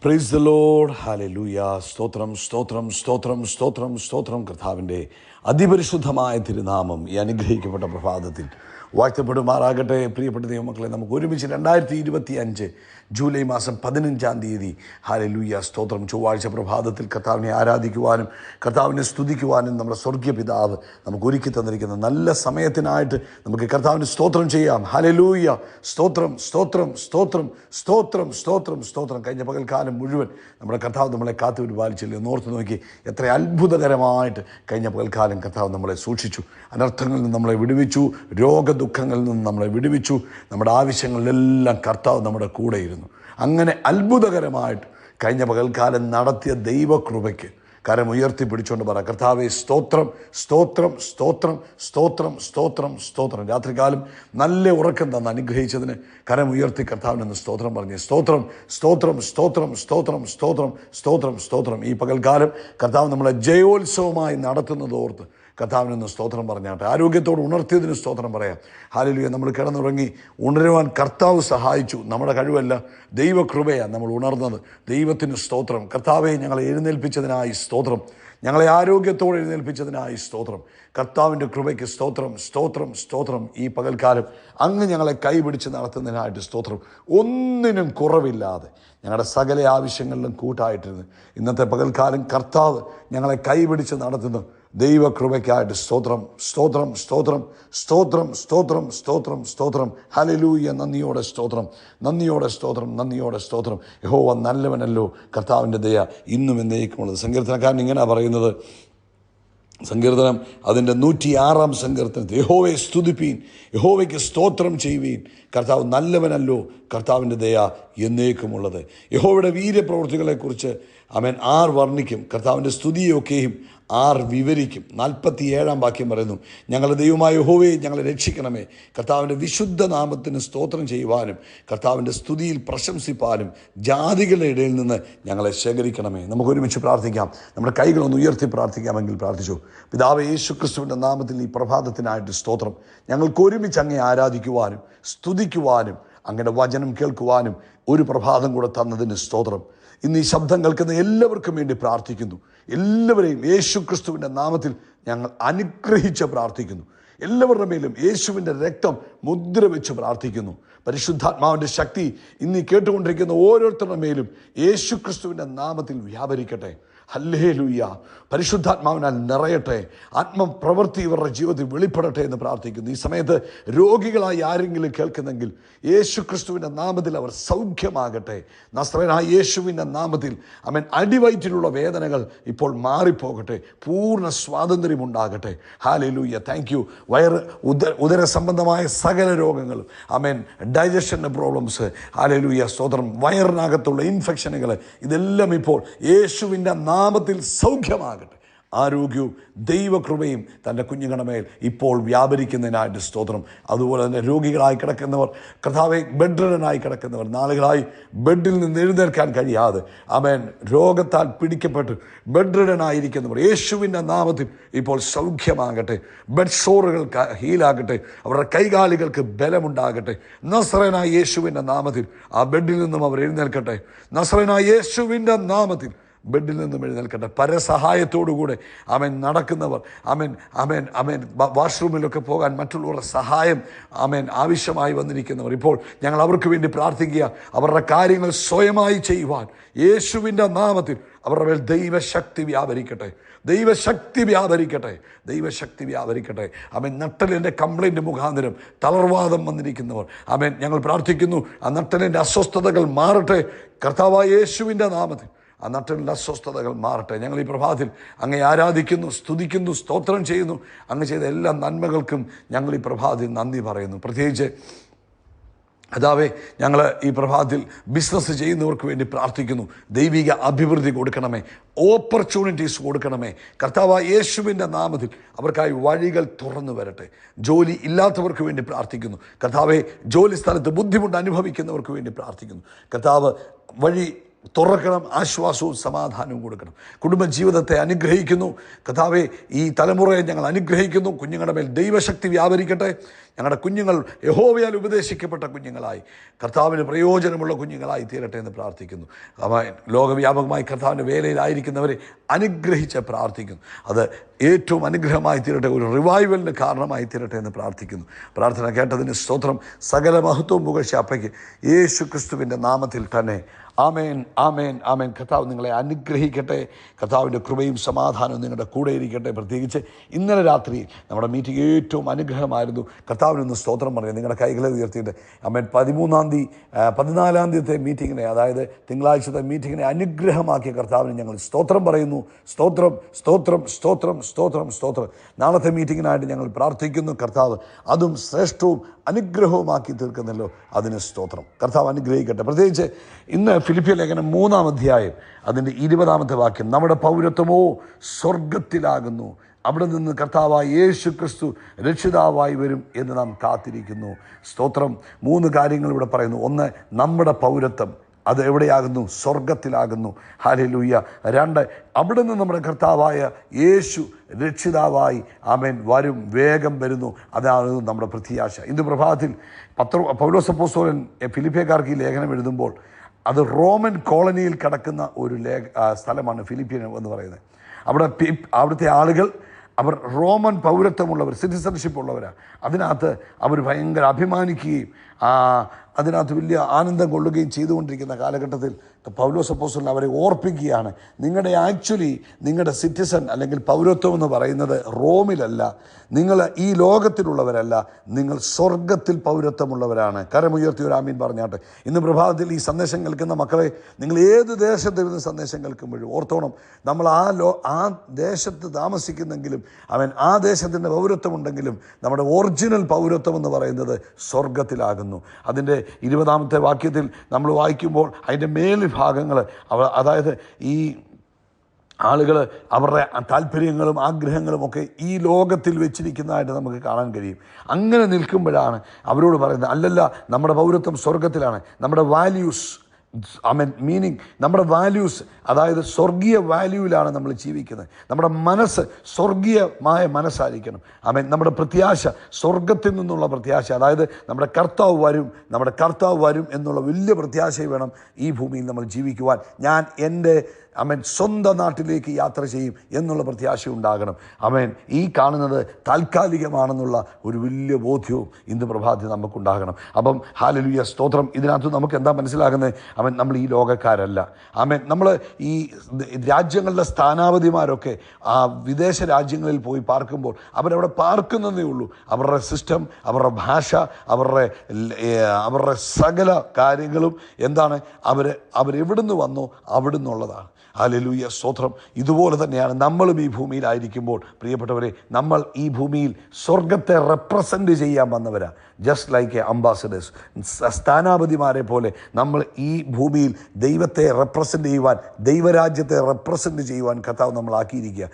Praise the Lord. Hallelujah. സ്തോത്രം സ്തോത്രം സ്തോത്രം സ്തോത്രം സ്തോത്രം. കർത്താവിൻ്റെ അതിപരിശുദ്ധമായ തിരുനാമം ഈ അനുഗ്രഹിക്കപ്പെട്ട പ്രഭാതത്തിൽ വാഴ്ത്തപ്പെടുമാറാകട്ടെ. പ്രിയപ്പെട്ട ദൈവമക്കളെ, നമുക്ക് ഒരുമിച്ച് 2025 ജൂലൈ മാസം 15-ാം തീയതി ഹല്ലേലൂയ സ്തോത്രം ചൊവ്വാഴ്ച പ്രഭാതത്തിൽ കർത്താവിനെ ആരാധിക്കുവാനും കർത്താവിനെ സ്തുതിക്കുവാനും നമ്മുടെ സ്വർഗീയ പിതാവ് നമുക്ക് ഒരുക്കി തന്നിരിക്കുന്ന നല്ല സമയത്തിനായിട്ട് നമുക്ക് കർത്താവിന് സ്തോത്രം ചെയ്യാം. ഹല്ലേലൂയ. സ്തോത്രം സ്തോത്രം സ്തോത്രം സ്തോത്രം സ്തോത്രം സ്തോത്രം. കഴിഞ്ഞ പകൽക്കാലം മുഴുവൻ നമ്മുടെ കർത്താവ് നമ്മളെ കാത്തു പരിപാലിച്ചില്ലേ? ഓർത്ത് നോക്കി, എത്ര അത്ഭുതകരമായിട്ട് കഴിഞ്ഞ പകൽക്കാലം കർത്താവ് നമ്മളെ സൂക്ഷിച്ചു. അനർത്ഥങ്ങളിൽ നിന്ന് നമ്മളെ വിടുവിച്ചു, രോഗദുഃഖങ്ങളിൽ നിന്ന് നമ്മളെ വിടുവിച്ചു. നമ്മുടെ ആവശ്യങ്ങളിലെല്ലാം കർത്താവ് നമ്മുടെ കൂടെയിരുന്നു. അങ്ങനെ അത്ഭുതകരമായിട്ട് കഴിഞ്ഞ പകൽക്കാലം നടത്തിയ ദൈവകൃപയ്ക്ക് കരം ഉയർത്തിപ്പിടിച്ചുകൊണ്ട് പറ, കർത്താവേ സ്തോത്രം സ്തോത്രം സ്തോത്രം സ്തോത്രം സ്തോത്രം സ്തോത്രം. രാത്രികാലം നല്ല ഉറക്കം തന്ന് അനുഗ്രഹിച്ചതിന് കരം ഉയർത്തി കർത്താവിനൊന്ന് സ്തോത്രം പറഞ്ഞ് സ്തോത്രം സ്തോത്രം സ്തോത്രം സ്തോത്രം സ്തോത്രം സ്തോത്രം സ്തോത്രം. ഈ പകൽക്കാലം കർത്താവ് നമ്മളെ ജയോത്സവമായി നടത്തുന്നത് ഓർത്ത് കർത്താവിനൊന്ന് സ്തോത്രം പറഞ്ഞാട്ടെ. ആരോഗ്യത്തോട് ഉണർത്തിയതിന് സ്തോത്രം പറയാം. ഹല്ലേലൂയ. നമ്മൾ കിടന്നുറങ്ങി ഉണരുവാൻ കർത്താവ് സഹായിച്ചു. നമ്മുടെ കഴിവല്ല, ദൈവകൃപയാണ് നമ്മൾ ഉണർന്നത്. ദൈവത്തിന് സ്തോത്രം. കർത്താവെ, ഞങ്ങളെ എഴുന്നേൽപ്പിച്ചതിനായി സ്തോത്രം. ഞങ്ങളെ ആരോഗ്യത്തോടെ എഴുന്നേൽപ്പിച്ചതിനായി സ്തോത്രം. കർത്താവിൻ്റെ കൃപയ്ക്ക് സ്തോത്രം സ്തോത്രം സ്തോത്രം. ഈ പകൽക്കാലം അങ്ങ് ഞങ്ങളെ കൈപിടിച്ച് നടത്തുന്നതിനായിട്ട് സ്തോത്രം. ഒന്നിനും കുറവില്ലാതെ ഞങ്ങളുടെ സകല ആവശ്യങ്ങളിലും കൂട്ടായിട്ടിരുന്ന് ഇന്നത്തെ പകൽക്കാലം കർത്താവ് ഞങ്ങളെ കൈപിടിച്ച് നടത്തുന്നു. ദൈവകൃപയ്ക്കായിട്ട് സ്തോത്രം സ്തോത്രം സ്തോത്രം സ്തോത്രം സ്തോത്രം സ്തോത്രം സ്തോത്രം. ഹല്ലേലൂയ. നന്ദിയോടെ സ്തോത്രം, നന്ദിയോടെ സ്തോത്രം, നന്ദിയോടെ സ്തോത്രം. യഹോവ നല്ലവനല്ലോ, കർത്താവിൻ്റെ ദയ ഇന്നും എന്നേക്കുമുള്ളത്. സങ്കീർത്തനക്കാരൻ ഇങ്ങനെ പറയുന്നത്, സങ്കീർത്തനം അതിൻ്റെ 106-ാം സങ്കീർത്തനത്തിൽ, യഹോവയെ സ്തുതിപ്പീൻ, യഹോവയ്ക്ക് സ്തോത്രം ചെയ്യുവീൻ, കർത്താവ് നല്ലവനല്ലോ, കർത്താവിൻ്റെ ദയ എന്നേക്കുമുള്ളത്. യഹോവയുടെ വീര്യപ്രവൃത്തികളെക്കുറിച്ച് അവൻ ആർ വർണ്ണിക്കും, കർത്താവിൻ്റെ സ്തുതിയൊക്കെയും ആർ വിവരിക്കും. 47-ാം വാക്യം പറയുന്നു, ഞങ്ങളുടെ ദൈവമായ യഹോവയെ ഞങ്ങളെ രക്ഷിക്കണമേ, കർത്താവിൻ്റെ വിശുദ്ധ നാമത്തിന് സ്തോത്രം ചെയ്യുവാനും കർത്താവിൻ്റെ സ്തുതിയിൽ പ്രശംസിപ്പാനും ജാതികളുടെ ഇടയിൽ നിന്ന് ഞങ്ങളെ ശേഖരിക്കണമേ. നമുക്ക് ഒരുമിച്ച് പ്രാർത്ഥിക്കാം. നമ്മുടെ കൈകളൊന്ന് ഉയർത്തി പ്രാർത്ഥിക്കാമെങ്കിൽ പ്രാർത്ഥിച്ചു. പിതാവേ, യേശുക്രിസ്തുവിൻ്റെ നാമത്തിൽ ഈ പ്രഭാതത്തിനായിട്ട് സ്തോത്രം. ഞങ്ങൾക്ക് ഒരുമിച്ച് അങ്ങേ ആരാധിക്കുവാനും സ്തുതിക്കുവാനും അങ്ങയുടെ വചനം കേൾക്കുവാനും ഒരു പ്രഭാതം കൂടെ തന്നതിന് സ്തോത്രം. ഇന്ന് ഈ ശബ്ദം കേൾക്കുന്ന എല്ലാവർക്കും വേണ്ടി പ്രാർത്ഥിക്കുന്നു. എല്ലാവരെയും യേശുക്രിസ്തുവിൻ്റെ നാമത്തിൽ ഞങ്ങൾ അനുഗ്രഹിച്ച് പ്രാർത്ഥിക്കുന്നു. എല്ലാവരുടെ മേലും യേശുവിൻ്റെ രക്തം മുദ്ര വെച്ച് പ്രാർത്ഥിക്കുന്നു. പരിശുദ്ധാത്മാവിൻ്റെ ശക്തി ഇന്ന് കേട്ടുകൊണ്ടിരിക്കുന്ന ഓരോരുത്തരുടെ മേലും യേശുക്രിസ്തുവിൻ്റെ നാമത്തിൽ വ്യാപരിക്കട്ടെ. ഹല്ലേലൂയ. പരിശുദ്ധാത്മാവിനാൽ നിറയട്ടെ. ആത്മപ്രവൃത്തി ഇവരുടെ ജീവിതത്തിൽ വെളിപ്പെടട്ടെ എന്ന് പ്രാർത്ഥിക്കുന്നു. ഈ സമയത്ത് രോഗികളായി ആരെങ്കിലും കേൾക്കുന്നെങ്കിൽ യേശുക്രിസ്തുവിൻ്റെ നാമത്തിൽ അവർ സൗഖ്യമാകട്ടെ. നസ്രയനായ യേശുവിൻ്റെ നാമത്തിൽ അവൻ അടിവയറ്റിലുള്ള വേദനകൾ ഇപ്പോൾ മാറിപ്പോകട്ടെ. പൂർണ്ണ സ്വാതന്ത്ര്യം ഉണ്ടാകട്ടെ. ഹല്ലേലൂയ. Thank you. ഉദര സംബന്ധമായ സകല രോഗങ്ങളും, ആമേൻ, ഡൈജഷൻ്റെ പ്രോബ്ലംസ്, ഹല്ലേലൂയ സ്തോത്രം, വയറിനകത്തുള്ള ഇൻഫെക്ഷനുകൾ, ഇതെല്ലാം ഇപ്പോൾ യേശുവിൻ്റെ നാമത്തിൽ സൗഖ്യമാകട്ടെ. ആരോഗ്യവും ദൈവകൃപയും തൻ്റെ കുഞ്ഞുങ്ങളുടെ ഇപ്പോൾ വ്യാപരിക്കുന്നതിനായിട്ട് സ്തോത്രം. അതുപോലെ തന്നെ രോഗികളായി കിടക്കുന്നവർ, കർത്താവെ, ബെഡ്റിഡനായി കിടക്കുന്നവർ, നാളുകളായി ബെഡിൽ നിന്ന് എഴുന്നേൽക്കാൻ കഴിയാതെ ആമേൻ രോഗത്താൽ പിടിക്കപ്പെട്ട് ബെഡ്റിഡനായിരിക്കുന്നവർ യേശുവിൻ്റെ നാമത്തിൽ ഇപ്പോൾ സൗഖ്യമാകട്ടെ. ബെഡ് സോറുകൾ ഹീലാകട്ടെ. അവരുടെ കൈകാലുകൾക്ക് ബലമുണ്ടാകട്ടെ. നസ്രയനായ യേശുവിൻ്റെ നാമത്തിൽ ആ ബെഡിൽ നിന്നും അവർ എഴുന്നേൽക്കട്ടെ. നസ്രയനായ യേശുവിൻ്റെ നാമത്തിൽ ബെഡിൽ നിന്നും എഴുന്നേൽക്കട്ടെ. പരസഹായത്തോടുകൂടെ അവൻ നടക്കുന്നവർ, അവൻ വാഷ്റൂമിലൊക്കെ പോകാൻ മറ്റുള്ളവരുടെ സഹായം ആവശ്യമായി വന്നിരിക്കുന്നവർ, ഇപ്പോൾ ഞങ്ങൾ അവർക്ക് വേണ്ടി പ്രാർത്ഥിക്കുക. അവരുടെ കാര്യങ്ങൾ സ്വയമായി ചെയ്യുവാൻ യേശുവിൻ്റെ നാമത്തിൽ അവരുടെ മേൽ ദൈവശക്തി വ്യാപരിക്കട്ടെ. ദൈവശക്തി വ്യാപരിക്കട്ടെ. ദൈവശക്തി വ്യാപരിക്കട്ടെ. നട്ടലിൻ്റെ കംപ്ലൈൻറ്റ് മുഖാന്തരം തളർവാദം വന്നിരിക്കുന്നവർ, ഞങ്ങൾ പ്രാർത്ഥിക്കുന്നു. ആ നട്ടലിൻ്റെ അസ്വസ്ഥതകൾ മാറട്ടെ. കർത്താവായ യേശുവിൻ്റെ നാമത്തിൽ ആ നട്ടലിൻ്റെ അസ്വസ്ഥതകൾ മാറട്ടെ. ഞങ്ങൾ ഈ പ്രഭാതത്തിൽ അങ്ങേ ആരാധിക്കുന്നു, സ്തുതിക്കുന്നു, സ്തോത്രം ചെയ്യുന്നു. അങ്ങ് ചെയ്ത എല്ലാ നന്മകൾക്കും ഞങ്ങൾ ഈ പ്രഭാതത്തിൽ നന്ദി പറയുന്നു. പ്രത്യേകിച്ച് കർത്താവേ, ഞങ്ങൾ ഈ പ്രഭാതത്തിൽ ബിസിനസ് ചെയ്യുന്നവർക്ക് വേണ്ടി പ്രാർത്ഥിക്കുന്നു. ദൈവിക അഭിവൃദ്ധി കൊടുക്കണമേ, ഓപ്പർച്യൂണിറ്റീസ് കൊടുക്കണമേ. കർത്താവായ യേശുവിൻ്റെ നാമത്തിൽ അവർക്കായി വഴികൾ തുറന്നു വരട്ടെ. ജോലി ഇല്ലാത്തവർക്ക് വേണ്ടി പ്രാർത്ഥിക്കുന്നു. കർത്താവെ, ജോലി സ്ഥലത്ത് ബുദ്ധിമുട്ട് അനുഭവിക്കുന്നവർക്ക് വേണ്ടി പ്രാർത്ഥിക്കുന്നു. കർത്താവ് വഴി തുറക്കണം, ആശ്വാസവും സമാധാനവും കൊടുക്കണം. കുടുംബജീവിതത്തെ അനുഗ്രഹിക്കുന്നു. കർത്താവേ, ഈ തലമുറയെ ഞങ്ങൾ അനുഗ്രഹിക്കുന്നു. കുഞ്ഞുങ്ങളുടെ മേൽ ദൈവശക്തി വ്യാപരിക്കട്ടെ. ഞങ്ങളുടെ കുഞ്ഞുങ്ങൾ യഹോവയാൽ ഉപദേശിക്കപ്പെട്ട കുഞ്ഞുങ്ങളായി കർത്താവിന് പ്രയോജനമുള്ള കുഞ്ഞുങ്ങളായി തീരട്ടെ എന്ന് പ്രാർത്ഥിക്കുന്നു. ലോകവ്യാപകമായി കർത്താവിൻ്റെ വേലയിലായിരിക്കുന്നവരെ അനുഗ്രഹിച്ച് പ്രാർത്ഥിക്കുന്നു. അത് ഏറ്റവും അനുഗ്രഹമായി തീരട്ടെ, ഒരു റിവൈവലിന് കാരണമായി തീരട്ടെ എന്ന് പ്രാർത്ഥിക്കുന്നു. പ്രാർത്ഥന കേട്ടതിന് സ്തോത്രം. സകല മഹത്വവും പുകഴ്ചയ്ക്ക് യേശു ക്രിസ്തുവിൻ്റെ നാമത്തിൽ തന്നെ. ആമേൻ, ആമേൻ, ആമേൻ. കർത്താവ് നിങ്ങളെ അനുഗ്രഹിക്കട്ടെ. കർത്താവിൻ്റെ കൃപയും സമാധാനവും നിങ്ങളുടെ കൂടെ ഇരിക്കട്ടെ. പ്രത്യേകിച്ച് ഇന്നലെ രാത്രി നമ്മുടെ മീറ്റിംഗ് ഏറ്റവും അനുഗ്രഹമായിരുന്നു. കർത്താവിനൊന്ന് സ്തോത്രം പറയാം. നിങ്ങളുടെ കൈകളെ ഉയർത്തിയിട്ട് ആമേൻ. 14-ാം തീയതിത്തെ മീറ്റിങ്ങിനെ, അതായത് തിങ്കളാഴ്ചത്തെ മീറ്റിങ്ങിനെ അനുഗ്രഹമാക്കിയ കർത്താവിന് ഞങ്ങൾ സ്തോത്രം പറയുന്നു. സ്തോത്രം, സ്തോത്രം, സ്തോത്രം, സ്തോത്രം, സ്തോത്രം. നാളത്തെ മീറ്റിങ്ങിനായിട്ട് ഞങ്ങൾ പ്രാർത്ഥിക്കുന്നു. കർത്താവ് അതും ശ്രേഷ്ഠവും അനുഗ്രഹവുമാക്കി തീർക്കുന്നല്ലോ, അതിന് സ്തോത്രം. കർത്താവ് അനുഗ്രഹിക്കട്ടെ. പ്രത്യേകിച്ച് ഇന്ന് ഫിലിപ്പിയ ലേഖനം 3-ാം അധ്യായം അതിൻ്റെ 20-ാമത്തെ വാക്യം, നമ്മുടെ പൗരത്വമോ സ്വർഗത്തിലാകുന്നു, അവിടെ നിന്ന് കർത്താവായ യേശു ക്രിസ്തു രക്ഷിതാവായി വരും എന്ന് നാം കാത്തിരിക്കുന്നു. സ്തോത്രം. 3 കാര്യങ്ങൾ ഇവിടെ പറയുന്നു. ഒന്ന്, നമ്മുടെ പൗരത്വം അത് എവിടെയാകുന്നു? സ്വർഗത്തിലാകുന്നു. ഹല്ലേലൂയ. 2, അവിടെ നിന്ന് നമ്മുടെ കർത്താവായ യേശു രക്ഷിതാവായി ആമേൻ വരും, വേഗം വരുന്നു. അതാണ് നമ്മുടെ പ്രത്യാശ. ഇന്ന് പ്രഭാതത്തിൽ പൗലോസ് അപ്പോസ്തലൻ ഫിലിപ്പിയക്കാർക്ക് ഈ ലേഖനം എഴുതുമ്പോൾ അത് റോമൻ കോളനിയിൽ കിടക്കുന്ന ഒരു സ്ഥലമാണ് ഫിലിപ്പിയൻ എന്ന് പറയുന്നത്. അവിടുത്തെ ആളുകൾ അവർ റോമൻ പൗരത്വമുള്ളവർ, സിറ്റിസൺഷിപ്പ് ഉള്ളവരാണ്. അതിനകത്ത് അവർ ഭയങ്കര അഭിമാനിക്കുകയും അതിനകത്ത് വലിയ ആനന്ദം കൊള്ളുകയും ചെയ്തുകൊണ്ടിരിക്കുന്ന കാലഘട്ടത്തിൽ പൗലോസ് അപ്പോസ്തലൻ അവരെ ഓർപ്പിക്കുകയാണ്, നിങ്ങളുടെ സിറ്റിസൺ അല്ലെങ്കിൽ പൗരത്വം എന്ന് പറയുന്നത് റോമിലല്ല, നിങ്ങൾ ഈ ലോകത്തിലുള്ളവരല്ല, നിങ്ങൾ സ്വർഗത്തിൽ പൗരത്വമുള്ളവരാണ്. കരമുയർത്തി ഒരു ആമീൻ പറഞ്ഞാട്ടെ. ഇന്ന് പ്രഭാതത്തിൽ ഈ സന്ദേശം കേൾക്കുന്ന മക്കളെ, നിങ്ങൾ ഏത് ദേശത്ത് ഇരുന്ന് സന്ദേശം കേൾക്കുമ്പോഴും ഓർത്തോണം, നമ്മൾ ആ ദേശത്ത് താമസിക്കുന്നെങ്കിലും ആ ദേശത്തിൻ്റെ പൗരത്വമുണ്ടെങ്കിലും നമ്മുടെ ഒറിജിനൽ പൗരത്വം എന്ന് പറയുന്നത് സ്വർഗത്തിലാകുന്നു. അതിൻ്റെ 20-ാമത്തെ വാക്യത്തിൽ നമ്മൾ വായിക്കുമ്പോൾ അതിൻ്റെ മേൽഭാഗങ്ങൾ, അതായത് ഈ ആളുകൾ അവരുടെ താല്പര്യങ്ങളും ആഗ്രഹങ്ങളും ഒക്കെ ഈ ലോകത്തിൽ വെച്ചിരിക്കുന്നതായിട്ട് നമുക്ക് കാണാൻ കഴിയും. അങ്ങനെ നിൽക്കുമ്പോഴാണ് അവരോട് പറയുന്നത്, അല്ലല്ല, നമ്മുടെ പൗരത്വം സ്വർഗത്തിലാണ്. നമ്മുടെ വാല്യൂസ് മീനിങ്, നമ്മുടെ വാല്യൂസ്, അതായത് സ്വർഗീയ വാല്യൂവിലാണ് നമ്മൾ ജീവിക്കുന്നത്. നമ്മുടെ മനസ്സ് സ്വർഗീയമായ മനസ്സായിരിക്കണം. നമ്മുടെ പ്രത്യാശ സ്വർഗത്തിൽ നിന്നുള്ള പ്രത്യാശ, അതായത് നമ്മുടെ കർത്താവ് വരും എന്നുള്ള വലിയ പ്രത്യാശ വേണം ഈ ഭൂമിയിൽ നമ്മൾ ജീവിക്കുവാൻ. ഞാൻ എൻ്റെ സ്വന്തം നാട്ടിലേക്ക് യാത്ര ചെയ്യും എന്നുള്ള പ്രത്യാശ ഉണ്ടാകണം. ഈ കാണുന്നത് താൽക്കാലികമാണെന്നുള്ള ഒരു വലിയ ബോധ്യവും ഇന്ന് പ്രഭാതത്തിൽ നമുക്കുണ്ടാകണം. ഹല്ലേലൂയ, സ്തോത്രം. ഇതിനകത്ത് നമുക്ക് എന്താ മനസ്സിലാകുന്നത്? നമ്മൾ ഈ ലോകക്കാരല്ല. നമ്മൾ ഈ രാജ്യങ്ങളുടെ സ്ഥാനാപതിമാരൊക്കെ വിദേശ രാജ്യങ്ങളിൽ പോയി പാർക്കുമ്പോൾ അവരവിടെ പാർക്കുന്നതേ ഉള്ളൂ. അവരുടെ സിസ്റ്റം, അവരുടെ ഭാഷ, അവരുടെ സകല കാര്യങ്ങളും എന്താണ്? അവരെവിടുന്ന് വന്നോ അവിടുന്നുള്ളതാണ്. ഹല്ലേലൂയ, സ്തോത്രം. ഇതുപോലെ തന്നെയാണ് നമ്മളും ഈ ഭൂമിയിലായിരിക്കുമ്പോൾ പ്രിയപ്പെട്ടവരെ, നമ്മൾ ഈ ഭൂമിയിൽ സ്വർഗത്തെ റെപ്രസെൻ്റ് ചെയ്യാൻ വന്നവരാണ്. ജസ്റ്റ് ലൈക്ക് എ അംബാസഡേഴ്സ്, സ്ഥാനാപതിമാരെ പോലെ നമ്മൾ ഈ ഭൂമിയിൽ ദൈവത്തെ റെപ്രസെൻ്റ് ചെയ്യുവാൻ, ദൈവരാജ്യത്തെ റെപ്രസെൻ്റ് ചെയ്യുവാൻ കർത്താവ് നമ്മളാക്കിയിരിക്കുക.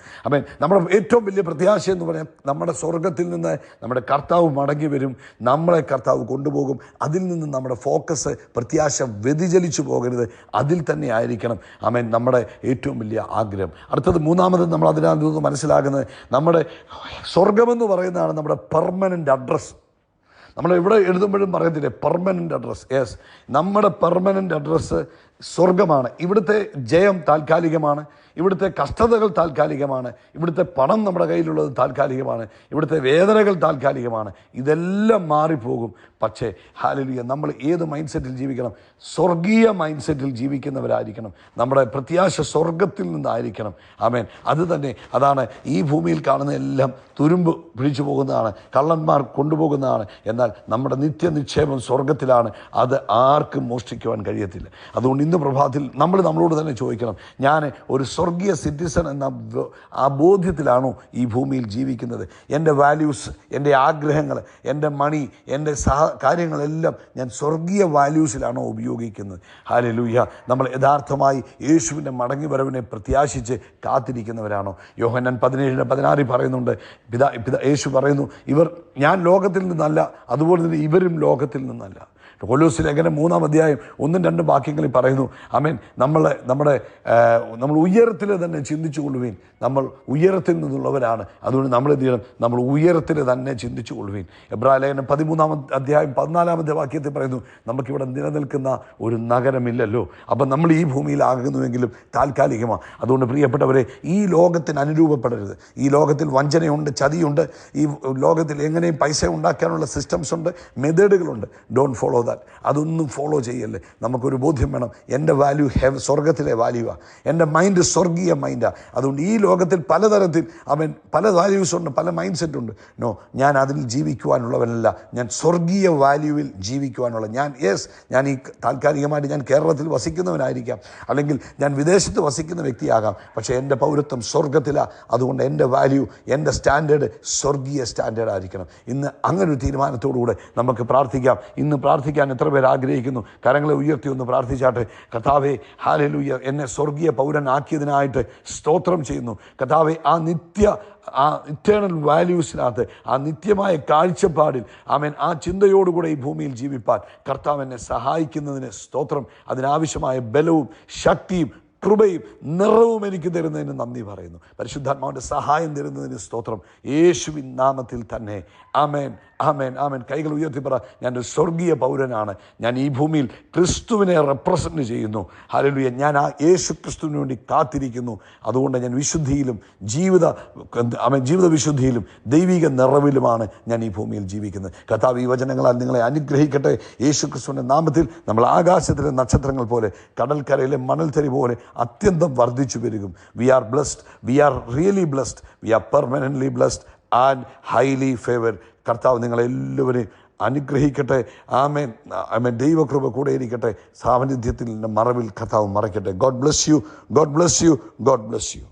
നമ്മുടെ ഏറ്റവും വലിയ പ്രത്യാശ എന്ന് പറഞ്ഞാൽ നമ്മുടെ സ്വർഗത്തിൽ നിന്ന് നമ്മുടെ കർത്താവ് മടങ്ങി വരും, നമ്മളെ കർത്താവ് കൊണ്ടുപോകും. അതിൽ നിന്ന് നമ്മുടെ ഫോക്കസ്, പ്രത്യാശ വ്യതിചലിച്ചു പോകരുത്, അതിൽ തന്നെ ആയിരിക്കണം നമ്മുടെ ഏറ്റവും വലിയ ആഗ്രഹം. അടുത്തത് 3-ാമത് നമ്മൾ അതിനകത്ത് മനസ്സിലാക്കുന്നത്, നമ്മുടെ സ്വർഗമെന്ന് പറയുന്നതാണ് നമ്മുടെ പെർമനൻ്റ് അഡ്രസ്സ്. നമ്മൾ എവിടെ എഴുതുമ്പോഴും പറയത്തില്ലേ പെർമനൻ്റ് അഡ്രസ്സ്? യെസ്, നമ്മുടെ പെർമനൻ്റ് അഡ്രസ്സ് സ്വർഗമാണ്. ഇവിടുത്തെ ജയം താൽക്കാലികമാണ്, ഇവിടുത്തെ കഷ്ടതകൾ താൽക്കാലികമാണ്, ഇവിടുത്തെ പണം നമ്മുടെ കയ്യിലുള്ളത് താൽക്കാലികമാണ്, ഇവിടുത്തെ വേദനകൾ താൽക്കാലികമാണ്. ഇതെല്ലാം മാറിപ്പോകും. പക്ഷേ ഹല്ലേലൂയ, നമ്മൾ ഏത് മൈൻഡ് സെറ്റിൽ ജീവിക്കണം? സ്വർഗീയ മൈൻഡ് സെറ്റിൽ ജീവിക്കുന്നവരായിരിക്കണം. നമ്മുടെ പ്രത്യാശ സ്വർഗത്തിൽ നിന്നായിരിക്കണം. അത് തന്നെ, അതാണ് ഈ ഭൂമിയിൽ കാണുന്ന എല്ലാം തുരുമ്പ് പിടിച്ചു പോകുന്നതാണ്, കള്ളന്മാർ കൊണ്ടുപോകുന്നതാണ്. എന്നാൽ നമ്മുടെ നിത്യനിക്ഷേപം സ്വർഗത്തിലാണ്. അത് ആർക്കും മോഷ്ടിക്കുവാൻ കഴിയത്തില്ല. അതുകൊണ്ട് ഇന്ന് പ്രഭാതത്തിൽ നമ്മളോട് തന്നെ ചോദിക്കണം, ഞാൻ ഒരു സ്വർഗീയ സിറ്റിസൺ എന്ന ആ ബോധ്യത്തിലാണോ ഈ ഭൂമിയിൽ ജീവിക്കുന്നത്? എൻ്റെ വാല്യൂസ്, എൻ്റെ ആഗ്രഹങ്ങൾ, എൻ്റെ മണി, എൻ്റെ കാര്യങ്ങളെല്ലാം ഞാൻ സ്വർഗീയ വാല്യൂസിലാണോ ഉപയോഗിക്കുന്നത്? ഹല്ലേലൂയ. നമ്മൾ യഥാർത്ഥമായി യേശുവിൻ്റെ മടങ്ങി വരവിനെ പ്രത്യാശിച്ച് കാത്തിരിക്കുന്നവരാണോ? യോഹന്നാൻ 17:16 പറയുന്നുണ്ട്, യേശു പറയുന്നു, ഞാൻ ലോകത്തിൽ നിന്നല്ല, അതുപോലെ തന്നെ ഇവരും ലോകത്തിൽ നിന്നല്ല. കൊലോസ്യ ലേഖനം 3-ാം അധ്യായം 1-2 വാക്യങ്ങളിൽ പറയുന്നു, ആമേൻ, നമ്മൾ ഉയരത്തിൽ തന്നെ ചിന്തിച്ചു കൊള്ളുവീൻ. നമ്മൾ ഉയരത്തിൽ നിന്നുള്ളവരാണ്. അതുകൊണ്ട് നമ്മൾ എന്ത് ചെയ്യണം? നമ്മൾ ഉയരത്തിൽ തന്നെ ചിന്തിച്ചു കൊള്ളുവീൻ. എബ്രായ ലേഖനം 13-ാം അധ്യായം 14-ാമത്തെ വാക്യത്തിൽ പറയുന്നു, നമുക്കിവിടെ നിലനിൽക്കുന്ന ഒരു നഗരമില്ലല്ലോ. അപ്പം നമ്മൾ ഈ ഭൂമിയിലാകുന്നുവെങ്കിലും താൽക്കാലികമാണ്. അതുകൊണ്ട് പ്രിയപ്പെട്ടവരെ, ഈ ലോകത്തിന് അനുരൂപപ്പെടരുത്. ഈ ലോകത്തിൽ വഞ്ചനയുണ്ട്, ചതിയുണ്ട്. ഈ ലോകത്തിൽ എങ്ങനെയും പൈസ ഉണ്ടാക്കാനുള്ള സിസ്റ്റംസ് ഉണ്ട്, മെത്തേഡുകളുണ്ട്. Don't follow that. അതൊന്നും ഫോളോ ചെയ്യല്ലേ. നമുക്കൊരു ബോധ്യം വേണം, എൻ്റെ വാല്യൂ സ്വർഗത്തിലെ വാല്യൂവാണ്. എൻ്റെ മൈൻഡ് സ്വർഗീയ മൈൻഡാണ്. അതുകൊണ്ട് ഈ ലോകത്തിൽ പലതരത്തിൽ പല വാല്യൂസ് ഉണ്ട്, പല മൈൻഡ് സെറ്റ് ഉണ്ട്. നോ, ഞാൻ അതിൽ ജീവിക്കുവാനുള്ളവനല്ല. ഞാൻ സ്വർഗീയ വാല്യൂവിൽ ജീവിക്കുവാനുള്ള ഞാൻ ഈ താൽക്കാലികമായിട്ട് ഞാൻ കേരളത്തിൽ വസിക്കുന്നവനായിരിക്കാം, അല്ലെങ്കിൽ ഞാൻ വിദേശത്ത് വസിക്കുന്ന വ്യക്തിയാകാം. പക്ഷേ എൻ്റെ പൗരത്വം സ്വർഗത്തിലാണ്. അതുകൊണ്ട് എൻ്റെ വാല്യൂ, എൻ്റെ സ്റ്റാൻഡേർഡ് സ്വർഗീയ സ്റ്റാൻഡേർഡ് ആയിരിക്കണം. ഇന്ന് അങ്ങനൊരു തീരുമാനത്തോടുകൂടെ നമുക്ക് പ്രാർത്ഥിക്കാം. ഇന്ന് പ്രാർത്ഥിക്കാൻ എത്ര പേർ ആഗ്രഹിക്കുന്നു? കരങ്ങളെ ഉയർത്തി ഒന്ന് പ്രാർത്ഥിച്ചാട്ടെ. കർത്താവേ, ഹല്ലേലൂയ, എന്നെ സ്വർഗീയ പൗരനാക്കിയതിനായിട്ട് സ്തോത്രം ചെയ്യുന്നു. കർത്താവേ, ആ ഇറ്റേണൽ വാല്യൂസിനകത്ത്, ആ നിത്യമായ കാഴ്ചപ്പാടിൽ ആമേൻ, ആ ചിന്തയോടുകൂടെ ഈ ഭൂമിയിൽ ജീവിപ്പാൻ കർത്താവ് എന്നെ സഹായിക്കുന്നതിന് സ്തോത്രം. അതിനാവശ്യമായ ബലവും ശക്തിയും കൃപയും നിറവും എനിക്ക് തരുന്നതിന് നന്ദി പറയുന്നു. പരിശുദ്ധാത്മാവിൻ്റെ സഹായം തരുന്നതിന് സ്തോത്രം. യേശുവിൻ നാമത്തിൽ തന്നെ ആമേൻ, ആമേൻ, ആമേൻ. കൈകൾ ഉയർത്തി പറ, ഞാനൊരു സ്വർഗീയ പൗരനാണ്. ഞാൻ ഈ ഭൂമിയിൽ ക്രിസ്തുവിനെ റെപ്രസെൻറ്റ് ചെയ്യുന്നു. ഹല്ലേലൂയ. ഞാൻ ആ യേശു ക്രിസ്തുവിന് വേണ്ടി കാത്തിരിക്കുന്നു. അതുകൊണ്ട് ഞാൻ വിശുദ്ധിയിലും ജീവിത വിശുദ്ധിയിലും ദൈവിക നിറവിലുമാണ് ഞാൻ ഈ ഭൂമിയിൽ ജീവിക്കുന്നത്. കർത്താവ് ഈ വചനങ്ങളാൽ നിങ്ങളെ അനുഗ്രഹിക്കട്ടെ. യേശു ക്രിസ്തുവിൻ്റെ നാമത്തിൽ നമ്മൾ ആകാശത്തിലെ നക്ഷത്രങ്ങൾ പോലെ, കടൽക്കരയിലെ മണൽത്തരി പോലെ അത്യന്തം വർദ്ധിച്ചു പെരുകും. We are blessed, we are really blessed, we are permanently blessed and highly favoured. കർത്താവ് നിങ്ങളെല്ലാവരെയും അനുഗ്രഹിക്കട്ടെ. ആമേൻ, ആമേൻ. ദൈവകൃപ കൂടെ ഇരിക്കട്ടെ. സാന്നിധ്യത്തിൽ മറവിൽ കർത്താവ് മറയ്ക്കട്ടെ. God bless you, God bless you, God bless U.